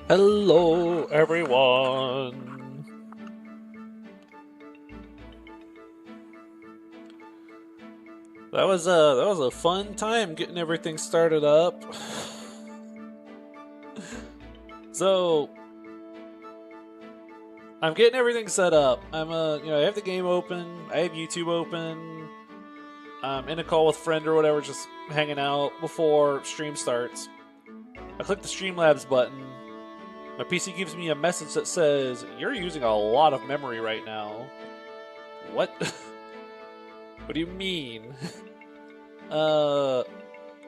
Hello, everyone. That was a fun time getting everything started up. So I'm getting everything set up. I have the game open. I have YouTube open. I'm in a call with a friend or whatever, just hanging out before stream starts. I click the Streamlabs button. My PC gives me a message that says, "You're using a lot of memory right now." What? What do you mean? And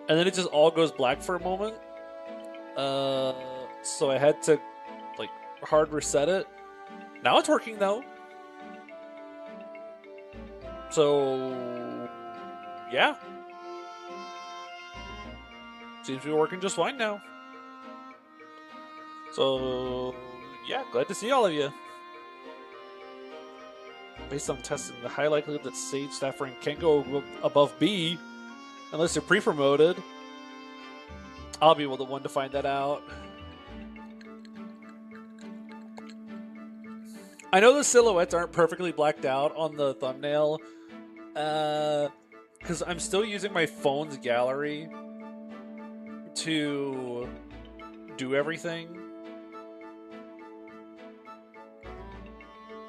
then it just all goes black for a moment. So I had to, like, hard reset it. Now it's working, though. So, yeah. Seems to be working just fine now. So, yeah, glad to see all of you. Based on testing, the high likelihood that Sage staff rank can't go above B unless you're pre-promoted. I'll be the one to find that out. I know the silhouettes aren't perfectly blacked out on the thumbnail, because I'm still using my phone's gallery to do everything.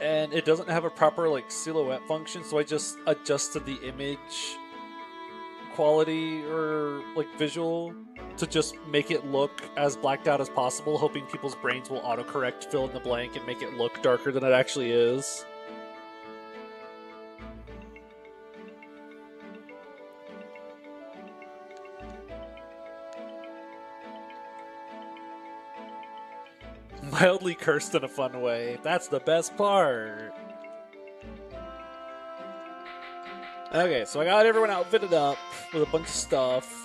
And it doesn't have a proper, like, silhouette function, so I just adjusted the image quality or, like, visual to just make it look as blacked out as possible, hoping people's brains will autocorrect, fill in the blank, and make it look darker than it actually is. Mildly cursed in a fun way. That's the best part. Okay, so I got everyone outfitted up with a bunch of stuff.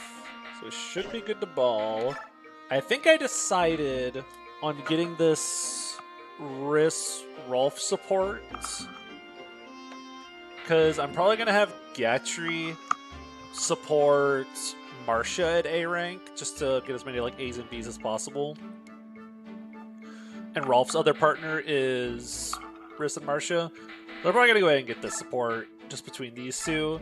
So it should be good to ball. I think I decided on getting this Rolf support. Because I'm probably going to have Gatry support Marcia at A rank, just to get as many, like, A's and B's as possible. And Rolf's other partner is Riss and Marcia. They're probably going to go ahead and get this support just between these two.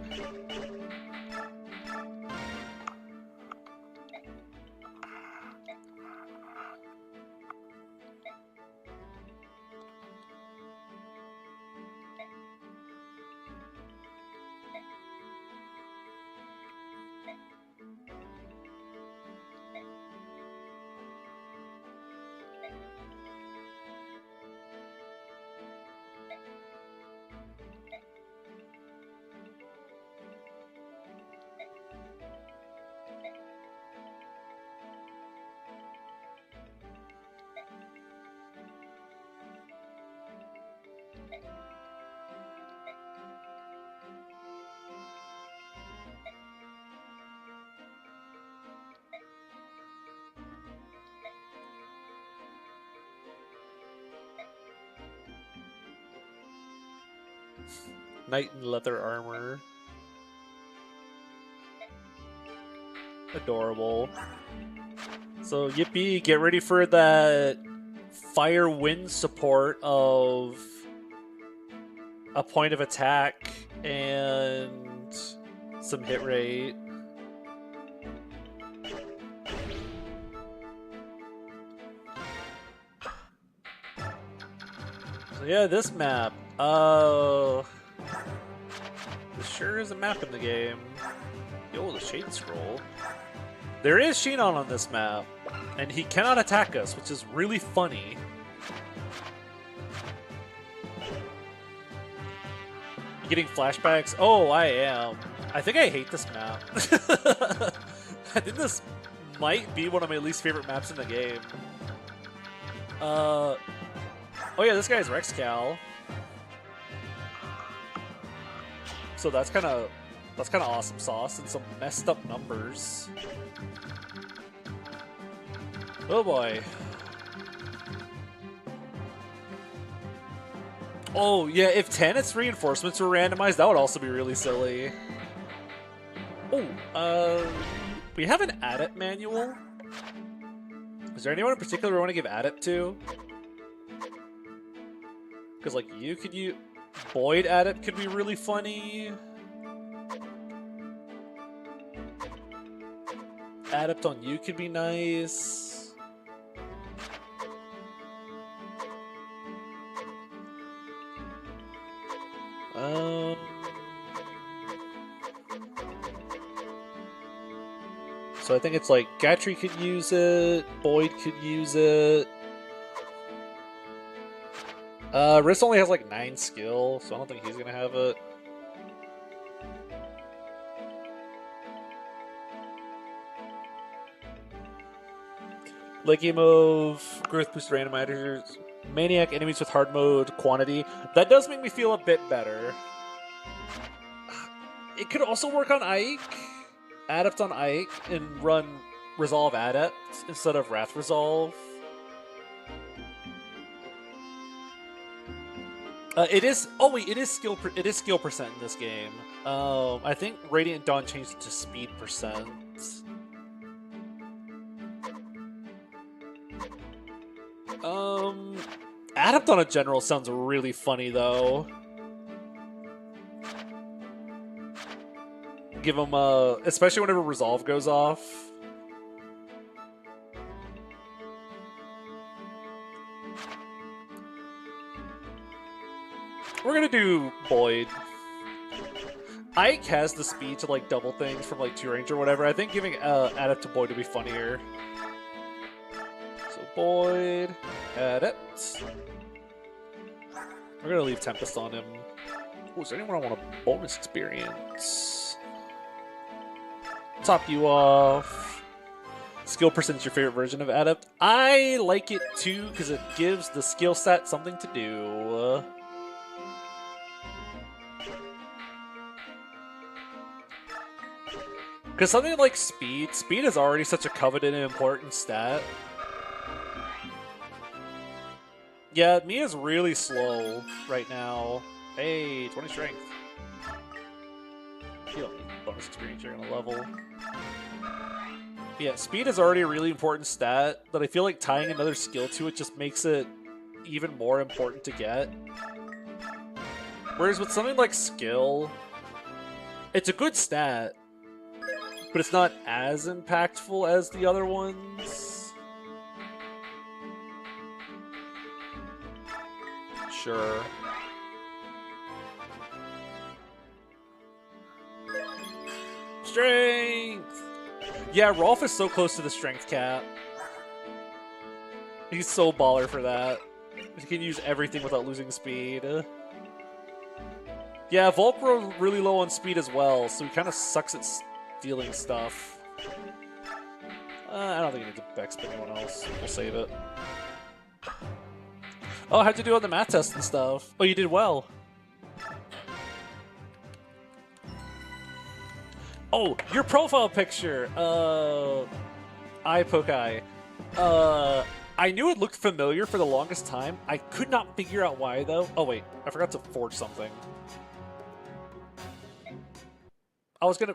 Knight in leather armor. Adorable. So, yippee, get ready for that fire wind support of a point of attack and some hit rate. So yeah, this map. There sure is a map in the game. Yo, the Shade Scroll. There is Shinon on this map, and he cannot attack us, which is really funny. You getting flashbacks? Oh, I am. I think I hate this map. I think this might be one of my least favorite maps in the game. Oh yeah, this guy's Rexcal. So that's kind of awesome sauce and some messed up numbers. Oh boy. Oh yeah, if Tanith's reinforcements were randomized, that would also be really silly. Oh, we have an adept manual. Is there anyone in particular we want to give adept to? Because, like, you could use... Boyd adept could be really funny. Adept on you could be nice. So I think it's like Gatry could use it, Boyd could use it. Riss only has like 9 skill, so I don't think he's gonna have it. Late game of growth boost randomizers, maniac enemies with hard mode quantity. That does make me feel a bit better. It could also work on Ike. Adept on Ike and run Resolve Adept instead of Wrath Resolve. It is. Oh wait, it is skill. It is skill percent in this game. I think Radiant Dawn changed it to speed percent. Adept on a general sounds really funny though. Give him especially whenever Resolve goes off. We're gonna do Boyd. Ike has the speed to like double things from like 2 range or whatever. I think giving Adept to Boyd would be funnier. So Boyd, Adept. We're gonna leave Tempest on him. Oh, is there anyone I want a bonus experience? Top you off. Skill percent is your favorite version of Adept. I like it too because it gives the skill set something to do. Because something like speed is already such a coveted and important stat. Yeah, Mia's really slow right now. Hey, 20 strength. You don't need bonus experience, you're gonna level. Yeah, speed is already a really important stat, but I feel like tying another skill to it just makes it even more important to get. Whereas with something like skill, it's a good stat, but it's not as impactful as the other ones. Sure. Strength! Yeah, Rolf is so close to the strength cap. He's so baller for that. He can use everything without losing speed. Yeah, Volkro's really low on speed as well, so he kind of sucks at stealing stuff. I don't think he needs to backspin anyone else. We'll save it. Oh, how'd you do on the math test and stuff? Oh, you did well. Oh, your profile picture! Pokai. I knew it looked familiar for the longest time. I could not figure out why, though. Oh, wait. I forgot to forge something. I'm gonna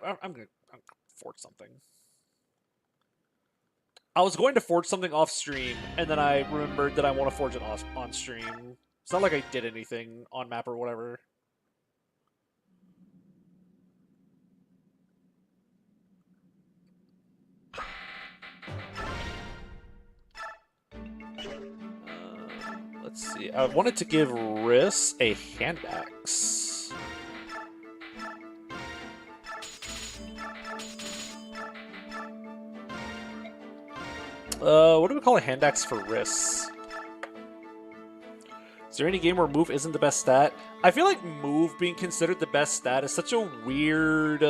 forge something. I was going to forge something off stream, and then I remembered that I want to forge it on stream. It's not like I did anything on map or whatever. Let's see. I wanted to give Riss a hand axe. What do we call a hand axe for Riss? Is there any game where move isn't the best stat? I feel like move being considered the best stat is such a weird,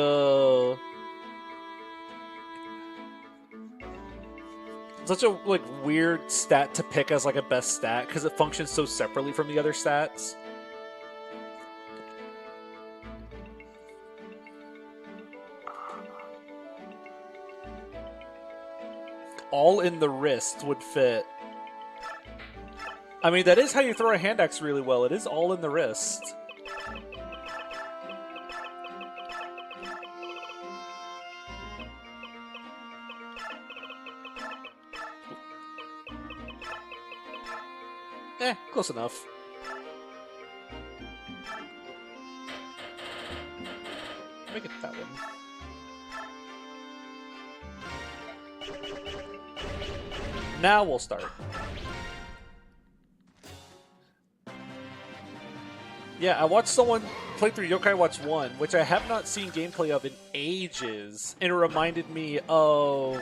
such a weird stat to pick as like a best stat because it functions so separately from the other stats. All in the wrist would fit. I mean, that is how you throw a hand axe really well. It is all in the wrist. Close enough. Make it that one. Now we'll start. Yeah, I watched someone play through Yokai Watch 1, which I have not seen gameplay of in ages, and it reminded me of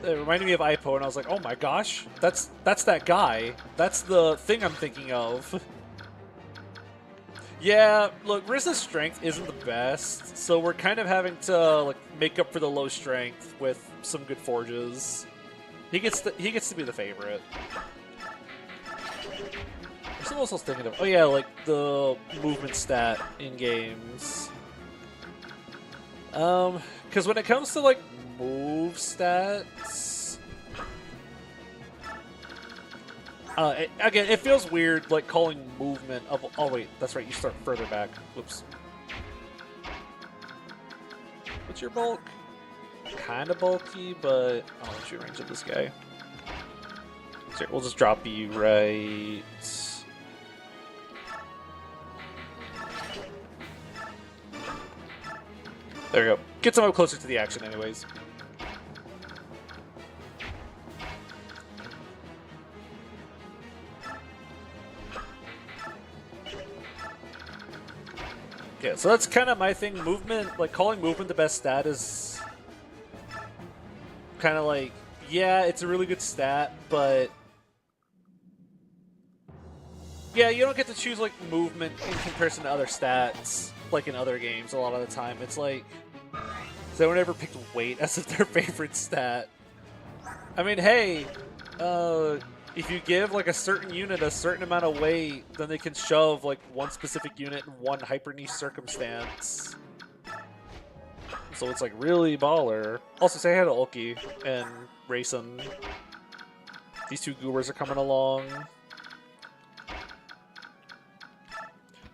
Ipo, and I was like, oh my gosh, that's that guy. That's the thing I'm thinking of. Yeah, look, Riz's strength isn't the best, so we're kind of having to like make up for the low strength with some good forges. He gets to be the favorite. What else I was thinking of? Oh yeah, like the movement stat in games. Because when it comes to like move stats, again, it feels weird like calling movement of. Oh wait, that's right. You start further back. Whoops. What's your bulk? Kind of bulky, but I'll let you range of this guy. So we'll just drop you right. There you go. Get somewhat closer to the action anyways. Yeah, so that's kind of my thing. Movement, like calling movement the best stat is kind of like, yeah, it's a really good stat, but yeah, you don't get to choose like movement in comparison to other stats. Like in other games, a lot of the time, it's like they don't ever pick weight as if their favorite stat. I mean, hey, if you give like a certain unit a certain amount of weight, then they can shove like one specific unit in one hyper niche circumstance. So it's like really baller. Also, say hi to Ulki and Rayson. These two goobers are coming along.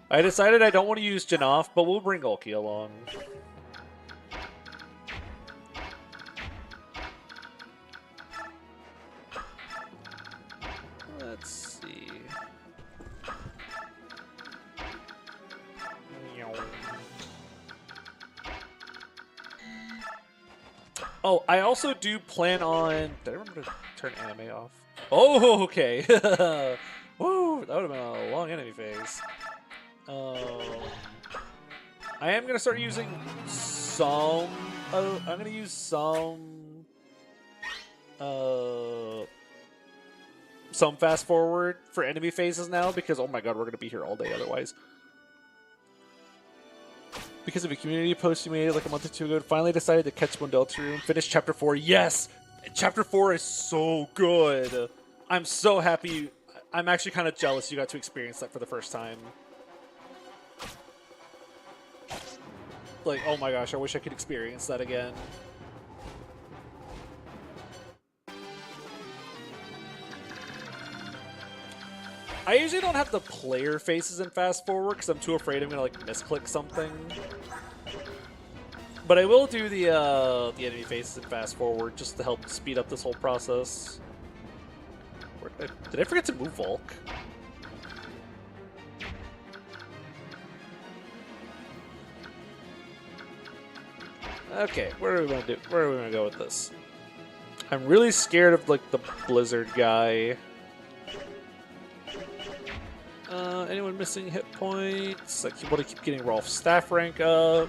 I decided I don't want to use Janov, but we'll bring Ulki along. Let's see. Oh, I also do plan on... Did I remember to turn anime off? Oh, okay. Woo, that would have been a long enemy phase. I am gonna start using some. I'm gonna use some fast forward for enemy phases now because oh my god, we're gonna be here all day otherwise. Because of a community post you made like a month or two ago, finally decided to catch Mondelta Room, finish Chapter 4. Yes, Chapter 4 is so good. I'm so happy. I'm actually kind of jealous you got to experience that for the first time. Like, oh my gosh, I wish I could experience that again. I usually don't have the player faces in fast forward because I'm too afraid I'm gonna like misclick something. But I will do the enemy faces in fast forward just to help speed up this whole process. Did I forget to move Volk? Okay, where are we gonna do? Where are we gonna go with this? I'm really scared of like the Blizzard guy. Anyone missing hit points? I want to keep getting Rolf's staff rank up.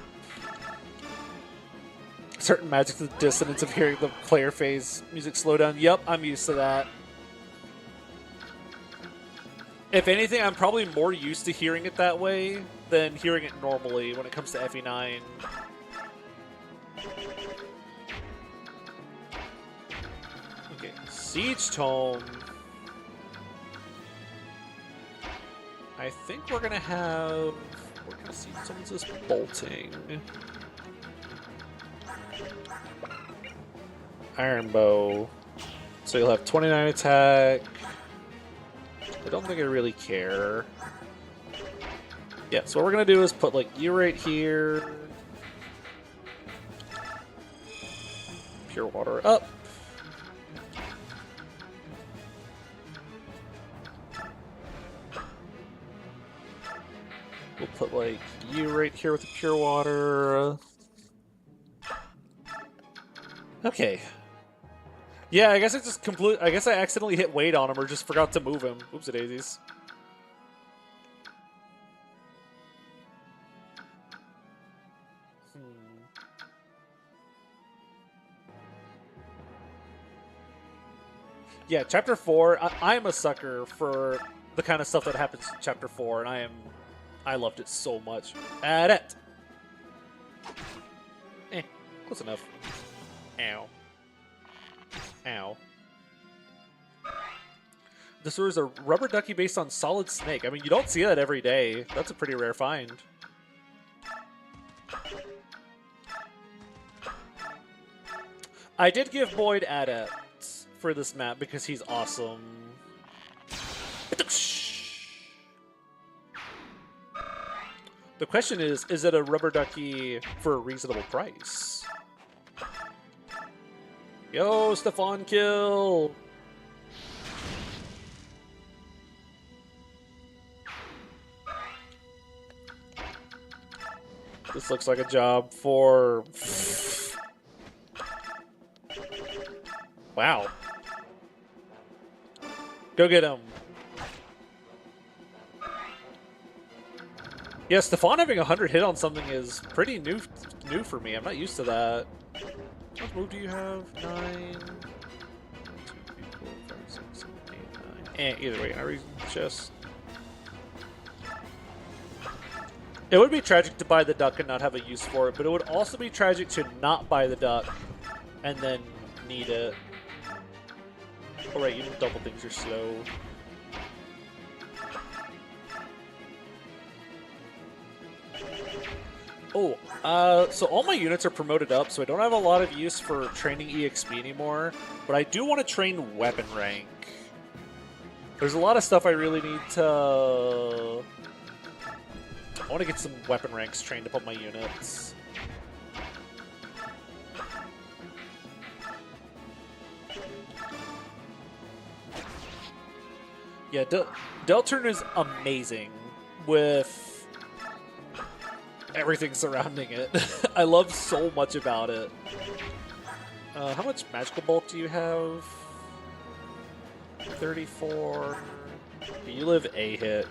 Certain magic to the dissonance of hearing the player phase music slow down. Yep, I'm used to that. If anything, I'm probably more used to hearing it that way than hearing it normally when it comes to FE9. Okay, Siege Tome. I think we're gonna have... What kind of Siege Tome is this? Bolting. Iron Bow. So you'll have 29 attack. I don't think I really care. Yeah, so what we're gonna do is put like you right here. Pure water up. put like you right here with the pure water. Okay. Yeah, I guess I just I guess I accidentally hit wait on him or just forgot to move him. Oopsie daisies. Yeah, Chapter 4, I'm a sucker for the kind of stuff that happens in Chapter 4, and I loved it so much. At it! Close enough. Ow. Ow. This was a rubber ducky based on solid snake. I mean, you don't see that every day. That's a pretty rare find. I did give Boyd adepts for this map because he's awesome. The question is it a rubber ducky for a reasonable price? Yo, Stefan kill! This looks like a job for... Wow. Go get him. Yeah, Stefan having 100 hit on something is pretty new for me. I'm not used to that. What move do you have? 9... 2, 3, 4, 5, 6, 7, 8, 9... either way, I read chest. It would be tragic to buy the duck and not have a use for it, but it would also be tragic to not buy the duck and then need it. Alright, you don't double things, you're slow. Oh, so all my units are promoted up, so I don't have a lot of use for training EXP anymore, but I do want to train weapon rank. There's a lot of stuff I really need to... I want to get some weapon ranks trained up on my units. Yeah, Delturn is amazing with everything surrounding it. I love so much about it. How much magical bulk do you have? 34. You live a hit.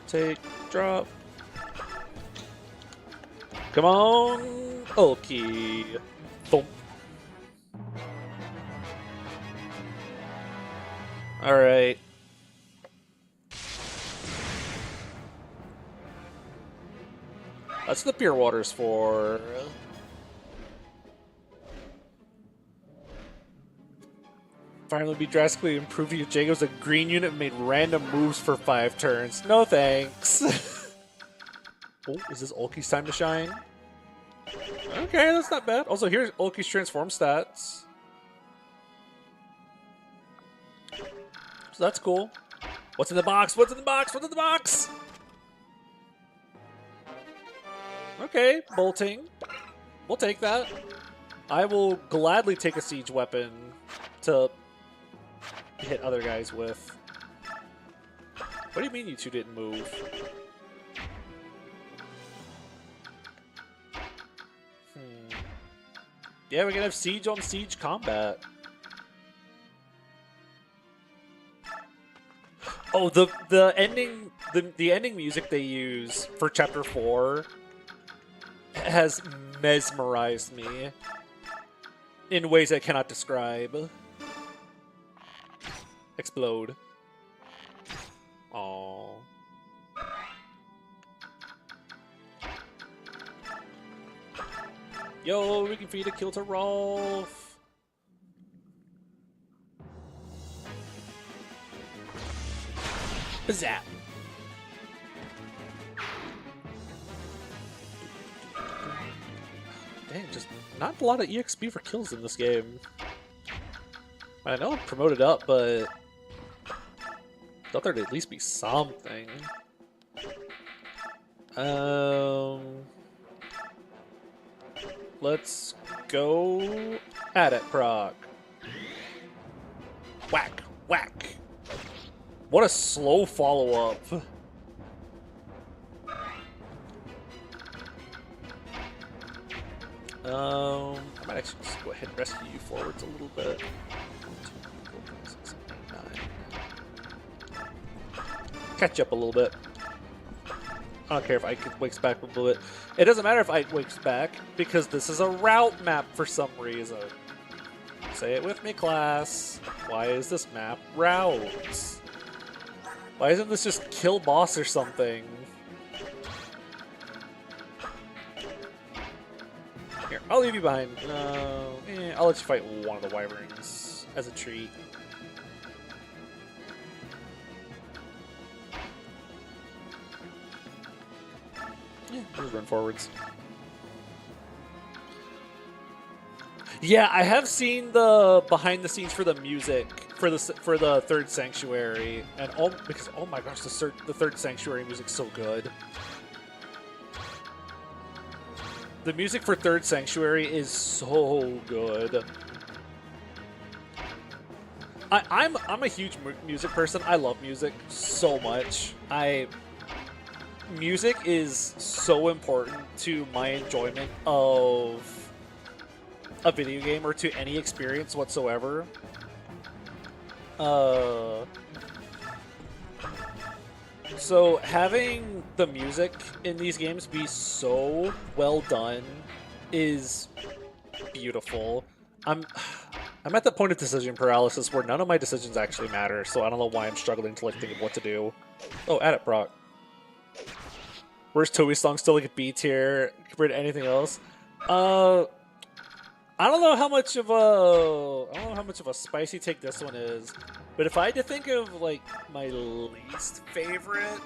Take, drop. Come on, okay. Boom. All right. That's the pure waters for. Finally be drastically improving if Jago's a green unit and made random moves for 5 turns. No thanks. Oh, is this Ulki's time to shine? Okay, that's not bad. Also, here's Ulki's transform stats. So that's cool. What's in the box? What's in the box? What's in the box? Okay, bolting. We'll take that. I will gladly take a siege weapon to hit other guys with. What do you mean you two didn't move? Yeah, we're gonna have siege on siege combat. Oh, the ending the ending music they use for Chapter 4 has mesmerized me in ways I cannot describe. Explode. Aww. Yo, we can feed a kill to Rolf. Zap. Dang, just not a lot of EXP for kills in this game. I know I'm promoted up, but I thought there'd at least be something. Let's go at it, Proc. Whack, whack. What a slow follow-up. I might actually just go ahead and rescue you forwards a little bit. 1, 2, 3, 4, 5, 6, 7, 8, 9. Catch up a little bit. I don't care if Ike wakes back a little bit. It doesn't matter if Ike wakes back, because this is a route map for some reason. Say it with me, class. Why is this map routes? Why isn't this just kill boss or something? Here, I'll leave you behind. I'll let you fight one of the wyverns as a treat. Yeah, just run forwards. Yeah, I have seen the behind the scenes for the music for the third sanctuary, and because oh my gosh, the third sanctuary music's so good. The music for third sanctuary is so good. I'm a huge music person. I love music so much. Music is so important to my enjoyment of a video game or to any experience whatsoever. So having the music in these games be so well done is beautiful. I'm at the point of decision paralysis where none of my decisions actually matter, so I don't know why I'm struggling to like think of what to do. Oh, add it, Brock. Where's Toby's song still like a B tier compared to anything else? I don't know how much of a spicy take this one is, but if I had to think of like my least favorite,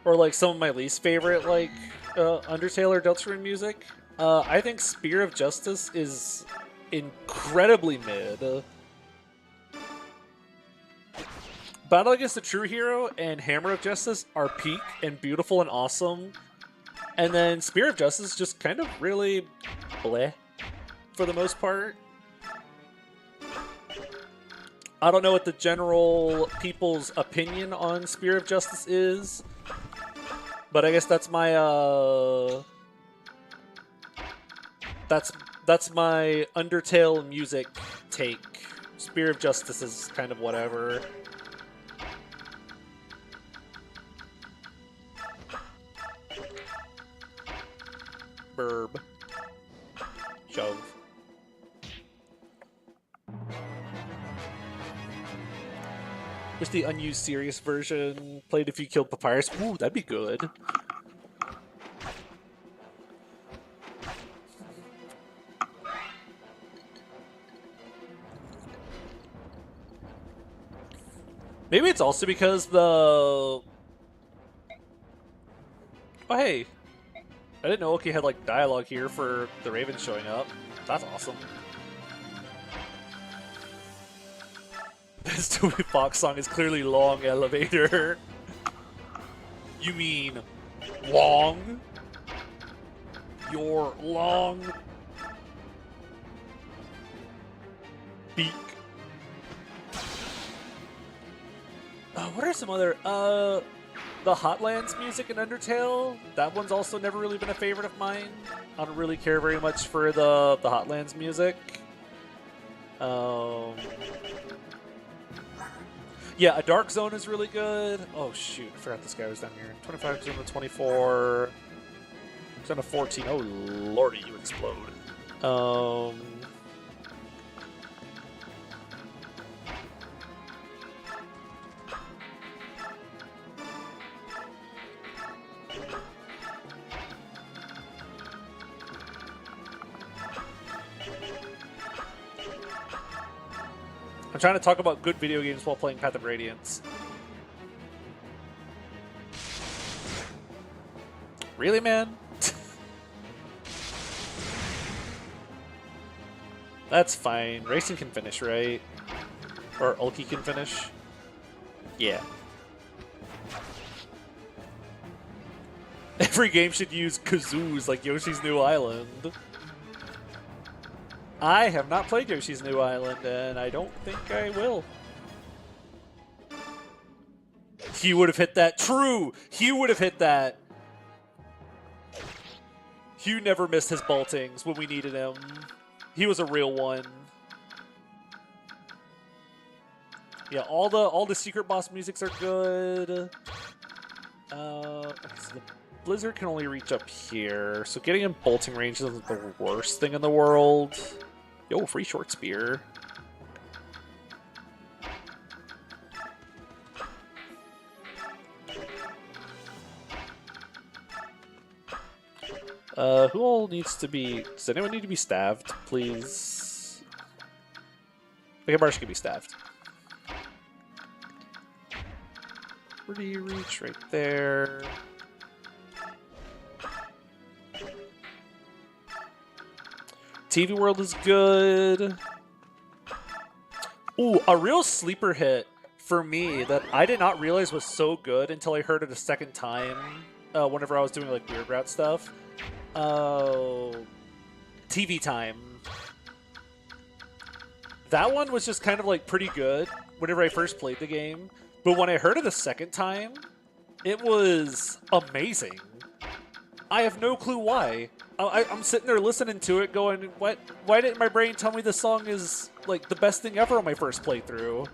or like some of my least favorite like Undertale or Deltarune music, I think Spear of Justice is incredibly mid. Battle Against the True Hero and Hammer of Justice are peak and beautiful and awesome. And then Spear of Justice just kind of really bleh for the most part. I don't know what the general people's opinion on Spear of Justice is, but I guess that's my that's my Undertale music take. Spear of Justice is kind of whatever. Burb. Shove. Wish the unused serious version played if you killed Papyrus. Ooh, that'd be good. Maybe it's also because the... Oh, hey. I didn't know Oki had, like, dialogue here for the Ravens showing up. That's awesome. This Toby Fox song is clearly Long Elevator. You mean long? Your long beak. What are some other... The Hotlands music in Undertale, that one's also never really been a favorite of mine. I don't really care very much for the Hotlands music. Yeah, A Dark Zone is really good. Oh shoot, I forgot this guy was down here. 25 to 24. It's down to 14. Oh lordy, you explode. I'm trying to talk about good video games while playing Path of Radiance. Really, man? That's fine. Racing can finish, right? Or Ulki can finish? Yeah. Every game should use kazoos like Yoshi's New Island. I have not played Yoshi's New Island, and I don't think I will. He would have hit that. True! He would have hit that. Hugh never missed his boltings when we needed him. He was a real one. Yeah, all the secret boss musics are good. Okay, so the Blizzard can only reach up here, so getting in bolting range isn't the worst thing in the world. Yo, free short spear. Who all needs to be... Does anyone need to be stabbed, please? Okay, Marsh can be stabbed. Where do you reach? Right there. TV World is good. Ooh, a real sleeper hit for me that I did not realize was so good until I heard it a second time whenever I was doing like Weird Route stuff. TV Time. That one was just kind of like pretty good whenever I first played the game, but when I heard it a second time, it was amazing. I have no clue why. I'm sitting there listening to it going, what? Why didn't my brain tell me this song is like the best thing ever on my first playthrough?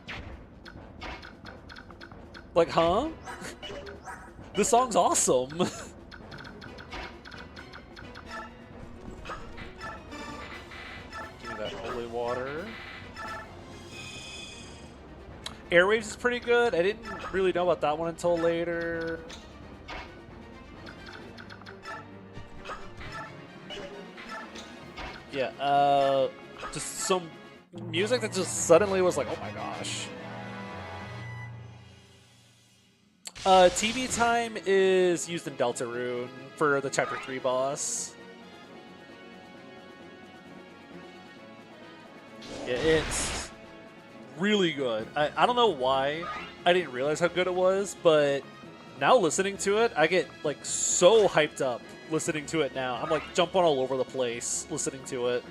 Like, huh? This song's awesome. Give me that holy water. Airwaves is pretty good. I didn't really know about that one until later. Yeah, just some music that just suddenly was like, oh my gosh. TV Time is used in Deltarune for the Chapter 3 boss. Yeah, it's really good. I don't know why I didn't realize how good it was, but now listening to it, I get like so hyped up listening to it now. I'm like jumping all over the place listening to it.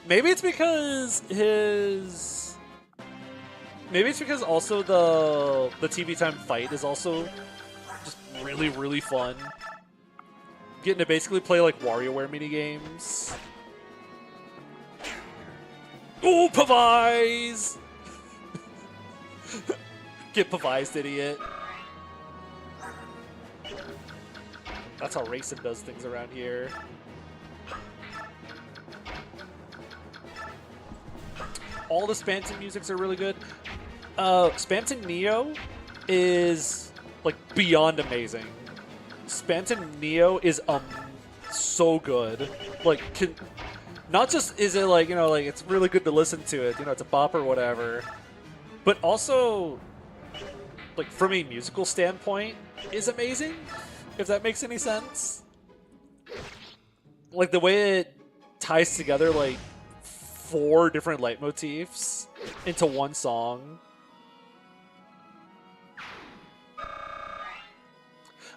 Maybe it's because also the TV Time fight is also just really, really fun. Getting to basically play like WarioWare minigames. Ooh, Pavise! Get Pavised, idiot. That's how Racing does things around here. All the Spamton musics are really good. Spamton Neo is like beyond amazing. Spamton Neo is so good. Like, not just is it like, you know, like it's really good to listen to it, you know, it's a bop or whatever, but also like from a musical standpoint is amazing, if that makes any sense. Like the way it ties together like 4 different leitmotifs into one song.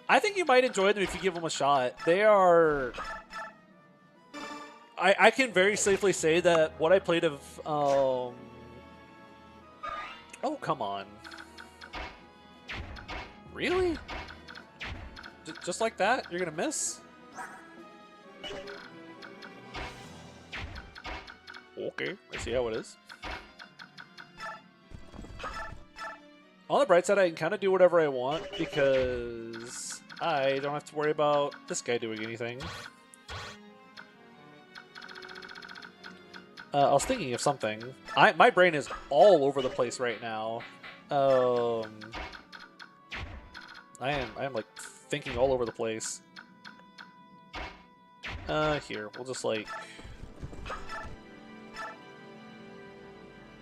I think you might enjoy them if you give them a shot. They are... I can very safely say that what I played of... Oh, come on. Really? Just like that? You're gonna miss? Okay, I see how it is. On the bright side, I can kind of do whatever I want because I don't have to worry about this guy doing anything. I was thinking of something. My brain is all over the place right now. I am like thinking all over the place. Here, we'll just like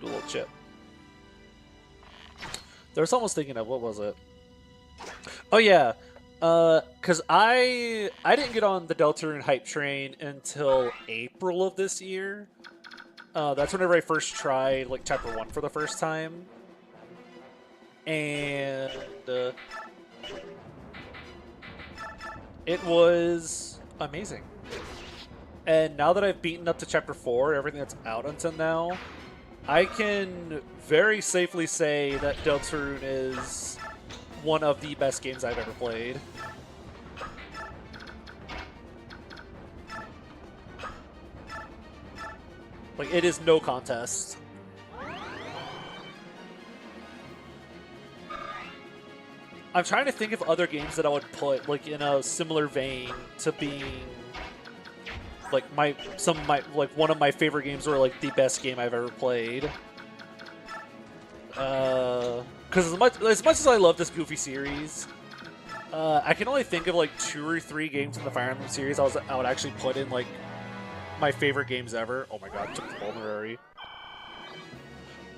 do a little chip. There was almost thinking of, what was it? Oh yeah, because I didn't get on the Deltarune hype train until April of this year. That's whenever I first tried like Chapter 1 for the first time. And It was amazing. And now that I've beaten up to Chapter 4, everything that's out until now, I can very safely say that Deltarune is one of the best games I've ever played. Like, it is no contest. I'm trying to think of other games that I would put like in a similar vein to being like one of my favorite games or like the best game I've ever played. Because as much as I love this Goofy series, I can only think of like 2 or 3 games in the Fire Emblem series I would actually put in like my favorite games ever. Oh my god, took the vulnerary.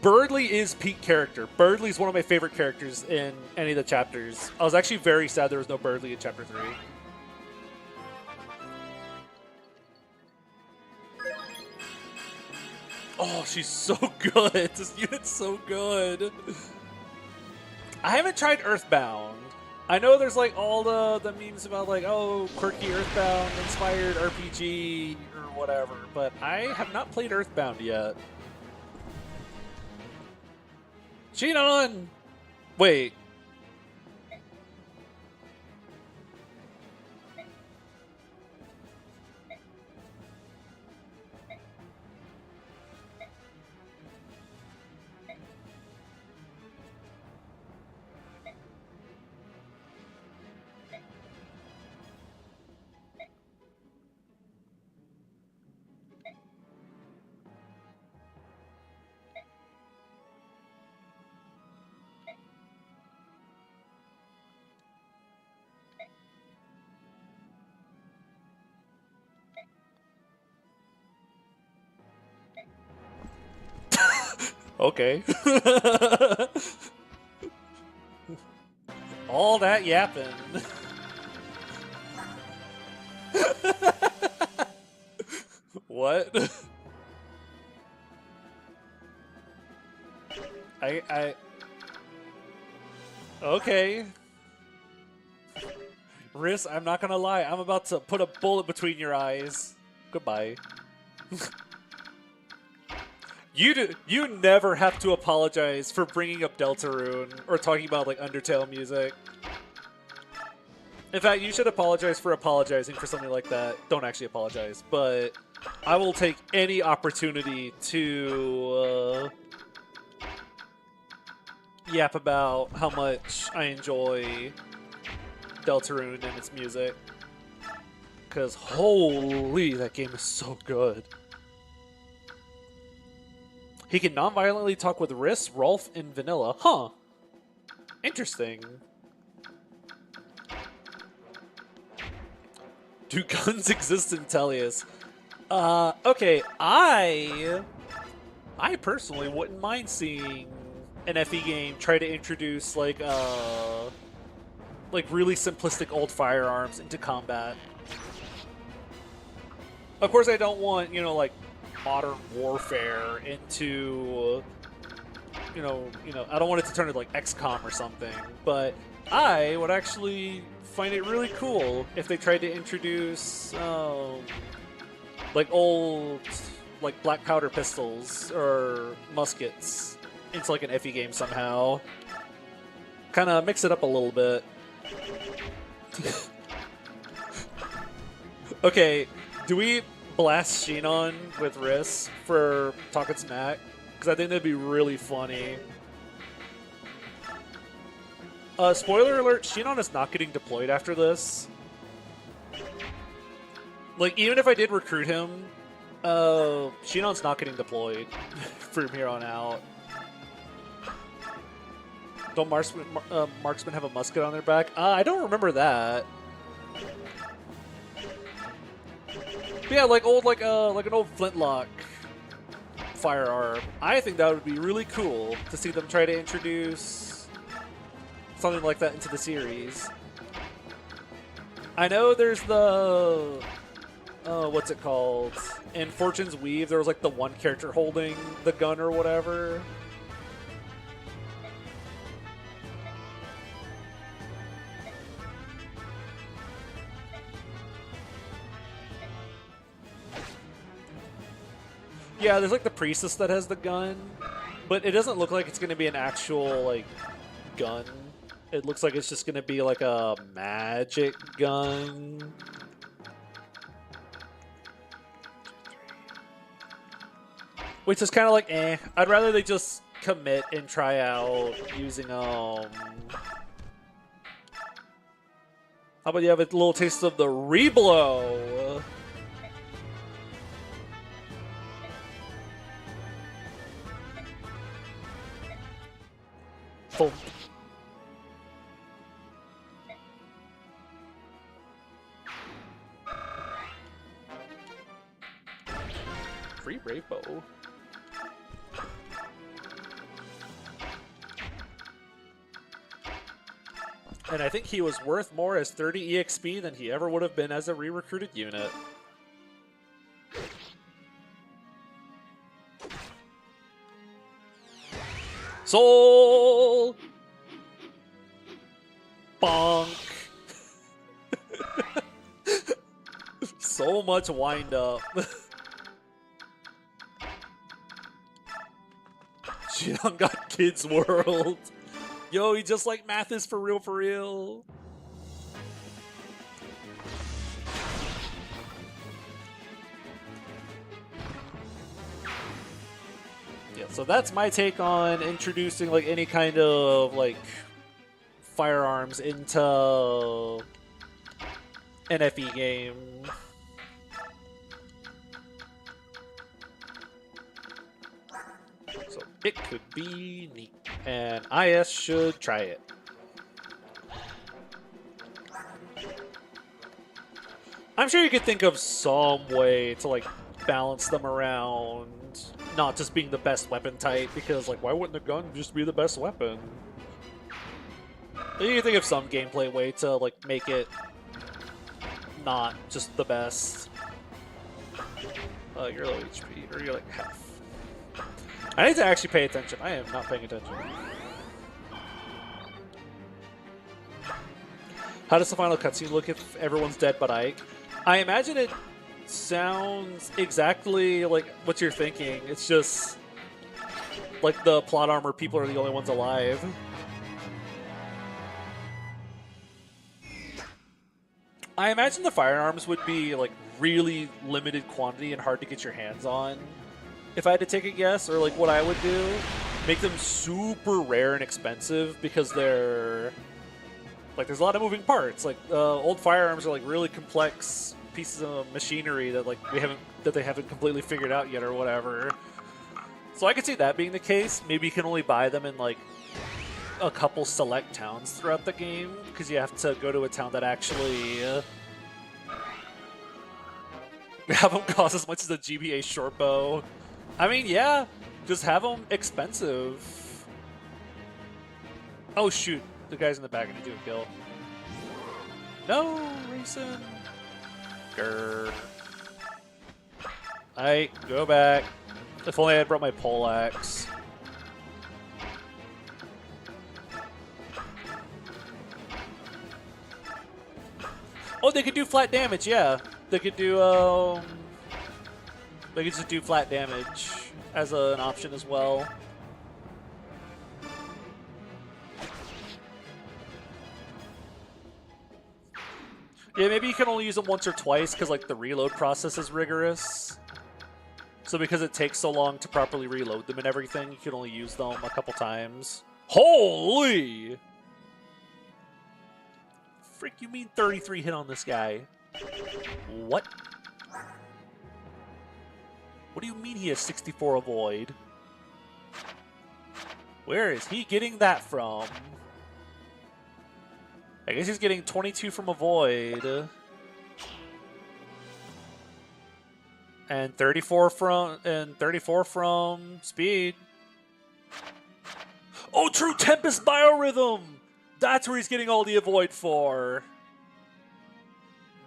Birdly is peak character. Birdly is one of my favorite characters in any of the chapters. I was actually very sad there was no Birdly in Chapter 3. Oh, she's so good. This unit's so good. I haven't tried Earthbound. I know there's like all the memes about like, oh, quirky Earthbound inspired RPG or whatever, but I have not played Earthbound yet. Shinon! Wait. Okay. All that yapping. What? Okay. Riss, I'm not gonna lie. I'm about to put a bullet between your eyes. Goodbye. You never have to apologize for bringing up Deltarune or talking about like Undertale music. In fact, you should apologize for apologizing for something like that. Don't actually apologize, but I will take any opportunity to yap about how much I enjoy Deltarune and its music. Because holy, that game is so good. He can non-violently talk with Riss, Rolf, and Vanilla. Huh. Interesting. Do guns exist in Tellius? Okay, I personally wouldn't mind seeing an FE game try to introduce like really simplistic old firearms into combat. Of course, I don't want, you know, like modern warfare into, you know, I don't want it to turn into like XCOM or something, but I would actually find it really cool if they tried to introduce like old like black powder pistols or muskets into like an FE game somehow. Kind of mix it up a little bit. Okay, do we blast Shinon with Riss for talking smack? Because I think that'd be really funny. Spoiler alert, Shinon is not getting deployed after this. Like, even if I did recruit him, Shinon's not getting deployed from here on out. Don't marksmen have a musket on their back? I don't remember that. But yeah, like an old flintlock firearm. I think that would be really cool to see them try to introduce something like that into the series. I know there's the what's it called? In Fortune's Weave, there was like the one character holding the gun or whatever. Yeah, there's like the priestess that has the gun, but it doesn't look like it's going to be an actual like gun. It looks like it's just going to be like a magic gun. Which is kind of like, eh. I'd rather they just commit and try out using, How about you have a little taste of the reblow? Boom. Free Bravo. And I think he was worth more as 30 EXP than he ever would have been as a re-recruited unit. Soul! Bonk! So much wind up. Shit on got Kids World. Yo, he just like math is for real, for real. Yeah, so that's my take on introducing like any kind of like firearms into an FE game. So it could be neat, and IS should try it. I'm sure you could think of some way to like balance them around, not just being the best weapon type, because like why wouldn't the gun just be the best weapon? You can think of some gameplay way to like make it not just the best. You're low HP, or you're like half. I need to actually pay attention. I am not paying attention. How does the final cutscene look if everyone's dead but Ike? I imagine it sounds exactly like what you're thinking. It's just like the plot armor people are the only ones alive. I imagine the firearms would be like really limited quantity and hard to get your hands on. If I had to take a guess, or like what I would do, make them super rare and expensive because they're like there's a lot of moving parts. Like old firearms are like really complex pieces of machinery that like they haven't completely figured out yet or whatever. So I could see that being the case. Maybe you can only buy them in like a couple select towns throughout the game because you have to go to a town that actually have them cost as much as a GBA short bow. I mean, yeah, just have them expensive. Oh shoot, the guy's in the back gonna do a kill. No, racing. Grr. Alright, go back. If only I had brought my poleaxe. Oh, they could do flat damage, yeah. They could do, they could just do flat damage as an option as well. Yeah, maybe you can only use them once or twice because like the reload process is rigorous. So because it takes so long to properly reload them and everything, you can only use them a couple times. Holy! Frick, you mean 33 hit on this guy? What? What do you mean he has 64 avoid? Where is he getting that from? I guess he's getting 22 from avoid. And 34 from speed. Oh, true Tempest Biorhythm! That's where he's getting all the avoid for.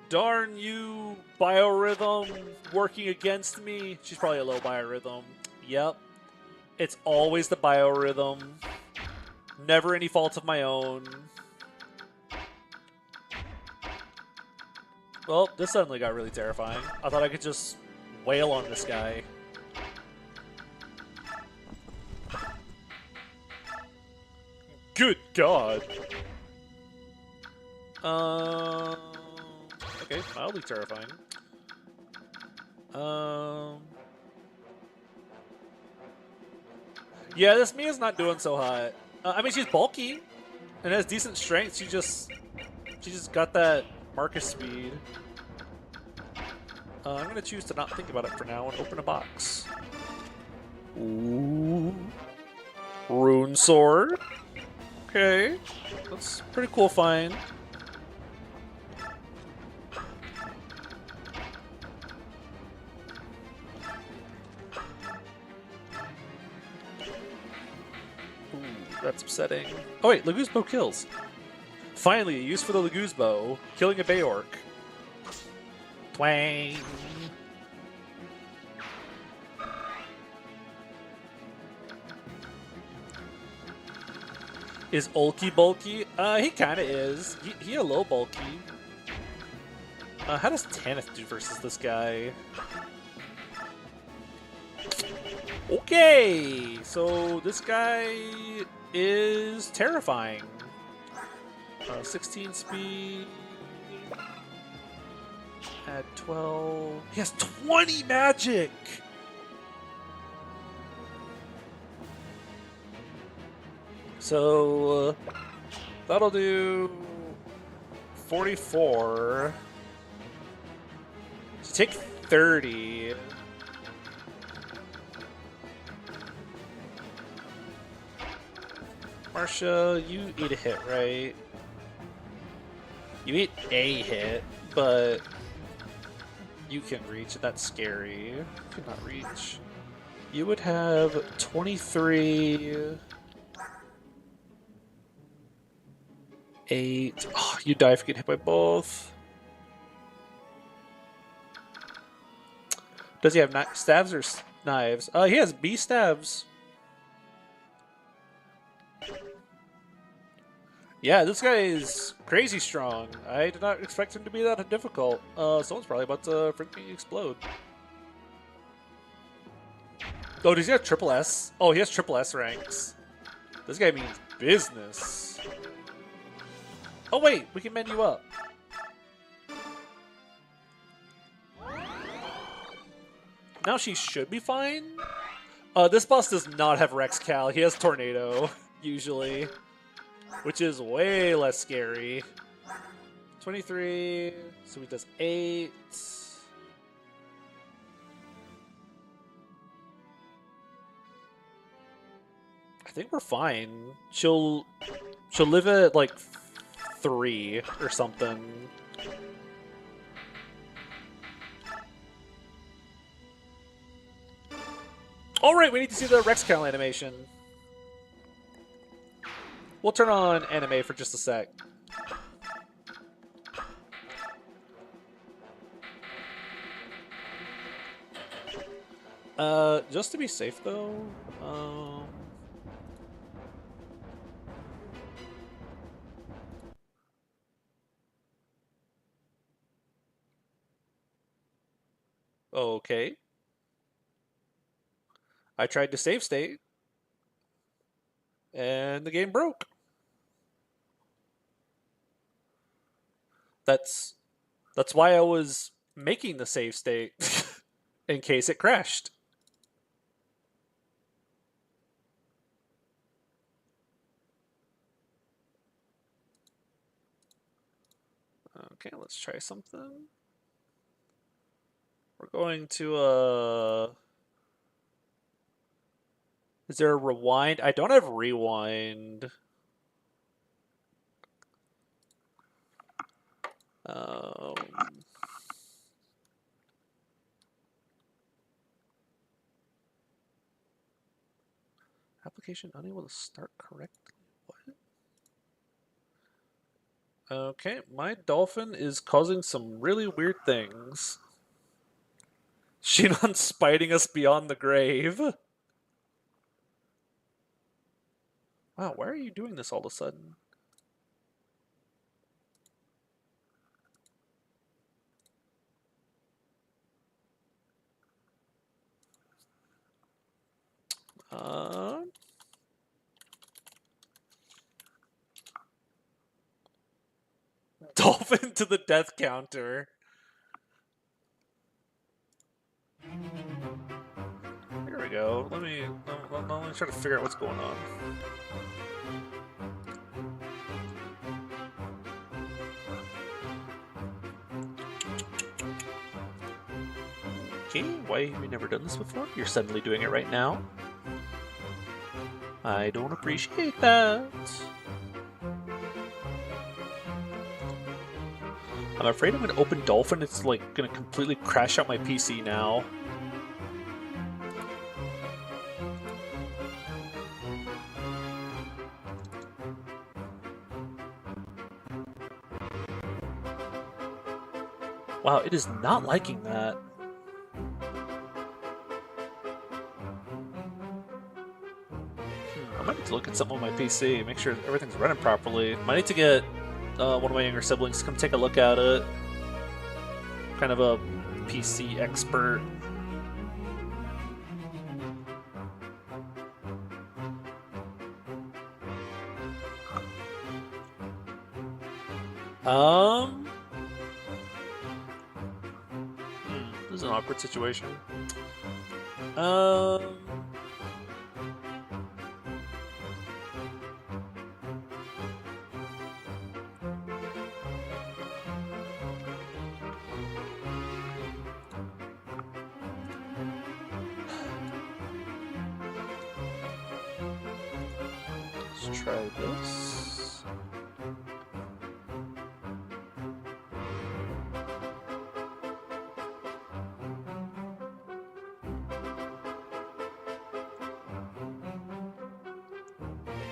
Darn you, Biorhythm, working against me. She's probably a low Biorhythm. Yep. It's always the Biorhythm. Never any fault of my own. Well, this suddenly got really terrifying. I thought I could just wail on this guy. Good God. Okay, mildly terrifying. Yeah, this Mia's not doing so hot. I mean, she's bulky and has decent strength. She just got that Marcus speed. I'm gonna choose to not think about it for now and open a box. Ooh, rune sword. Okay, that's a pretty cool find. Ooh, that's upsetting. Oh wait, Laguz bow kills. Finally, a use for the Laguz bow, killing a Beorc. Twang. Is Ulky bulky? He kind of is. He a little bulky. How does Tanith do versus this guy? Okay, so this guy is terrifying. 16 speed. Add 12. He has 20 magic! So that'll do 44. So take 30. Marsha, you eat a hit, right? You eat a hit, but you can reach, and that's scary. You cannot reach. You would have 23... 8. Oh, you die if you get hit by both. Does he have stabs or knives? He has B stabs. Yeah, this guy is crazy strong. I did not expect him to be that difficult. Someone's probably about to freaking explode. Oh, does he have triple S? Oh, he has triple S ranks. This guy means business. Oh wait, we can mend you up. Now she should be fine. This boss does not have Rex Cal. He has Tornado, usually. Which is way less scary. 23, so he does 8. I think we're fine. She'll live at like 3 or something. Alright, we need to see the Rex Cal animation. We'll turn on anime for just a sec. Just to be safe though, okay. I tried to save state, and the game broke. That's why I was making the save state, in case it crashed. Okay, let's try something. We're going to, is there a rewind? I don't have rewind. Application unable to start correctly. What? Okay, my dolphin is causing some really weird things. Shinon's spiting us beyond the grave. Wow, why are you doing this all of a sudden? dolphin to the death counter. Here we go. Let me try to figure out what's going on. Okay, why have you never done this before? You're suddenly doing it right now. I don't appreciate that. I'm afraid I'm going to open Dolphin. It's like going to completely crash out my PC now. Wow, it is not liking that. I might need to look at something on my PC, make sure everything's running properly. Might need to get one of my younger siblings to come take a look at it. Kind of a PC expert. This is an awkward situation. Let's try this.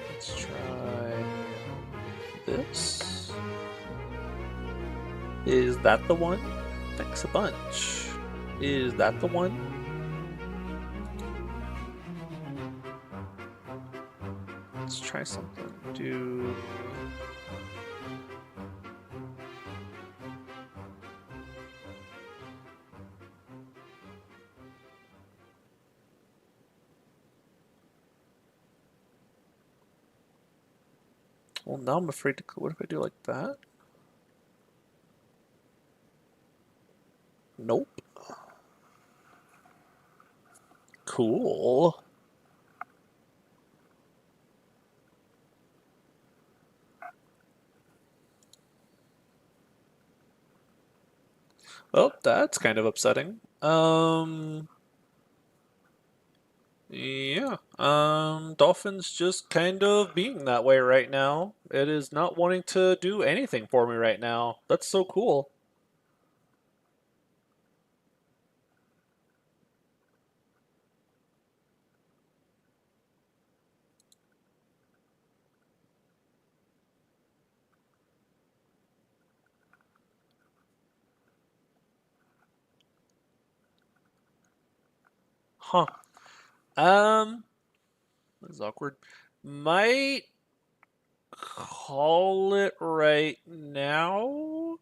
Let's try this. Is that the one? Thanks a bunch. Is that the one? Let's try something. Well, now I'm afraid to. What if I do like that? Nope. Cool. Well, that's kind of upsetting. Yeah. Dolphin's just kind of being that way right now. It is not wanting to do anything for me right now. That's so cool. Huh. This is awkward. Might call it right now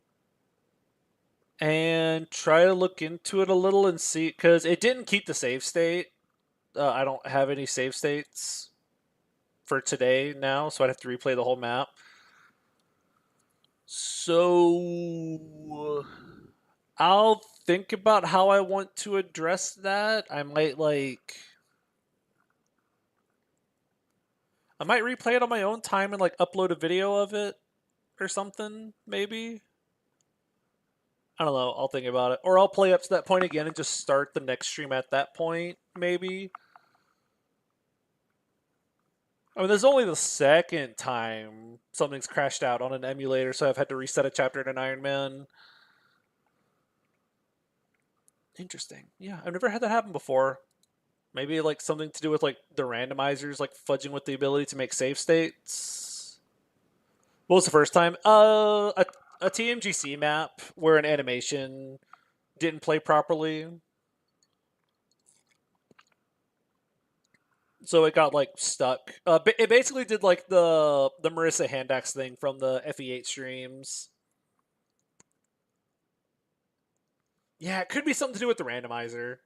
and try to look into it a little and see, because it didn't keep the save state. I don't have any save states for today now, so I'd have to replay the whole map. So I'll think about how I want to address that. I might replay it on my own time and like upload a video of it or something, maybe. I don't know, I'll think about it. Or I'll play up to that point again and just start the next stream at that point, maybe. I mean, there's only the second time something's crashed out on an emulator, so I've had to reset a chapter in an Ironman. Interesting. Yeah, I've never had that happen before. Maybe like something to do with like the randomizers, like fudging with the ability to make save states. What was the first time? A TMGC map where an animation didn't play properly. So it got like stuck. It basically did like the Marissa Handax thing from the FE8 streams. Yeah, it could be something to do with the randomizer.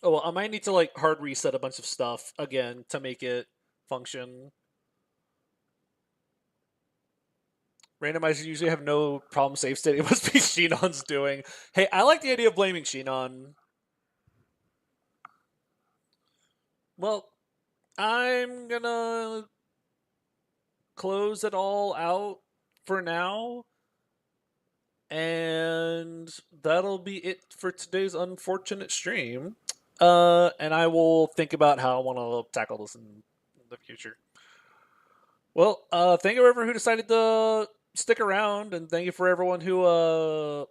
Oh, well, I might need to like hard reset a bunch of stuff again to make it function. Randomizers usually have no problem save state. It must be Shinon's doing. Hey, I like the idea of blaming Shinon. Well, I'm gonna close it all out for now. And that'll be it for today's unfortunate stream. And I will think about how I want to tackle this in the future. Well, thank you everyone who decided to stick around, and thank you for everyone who,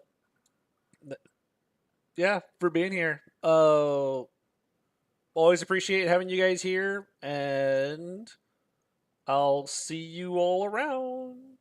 yeah, for being here. Always appreciate having you guys here, and I'll see you all around.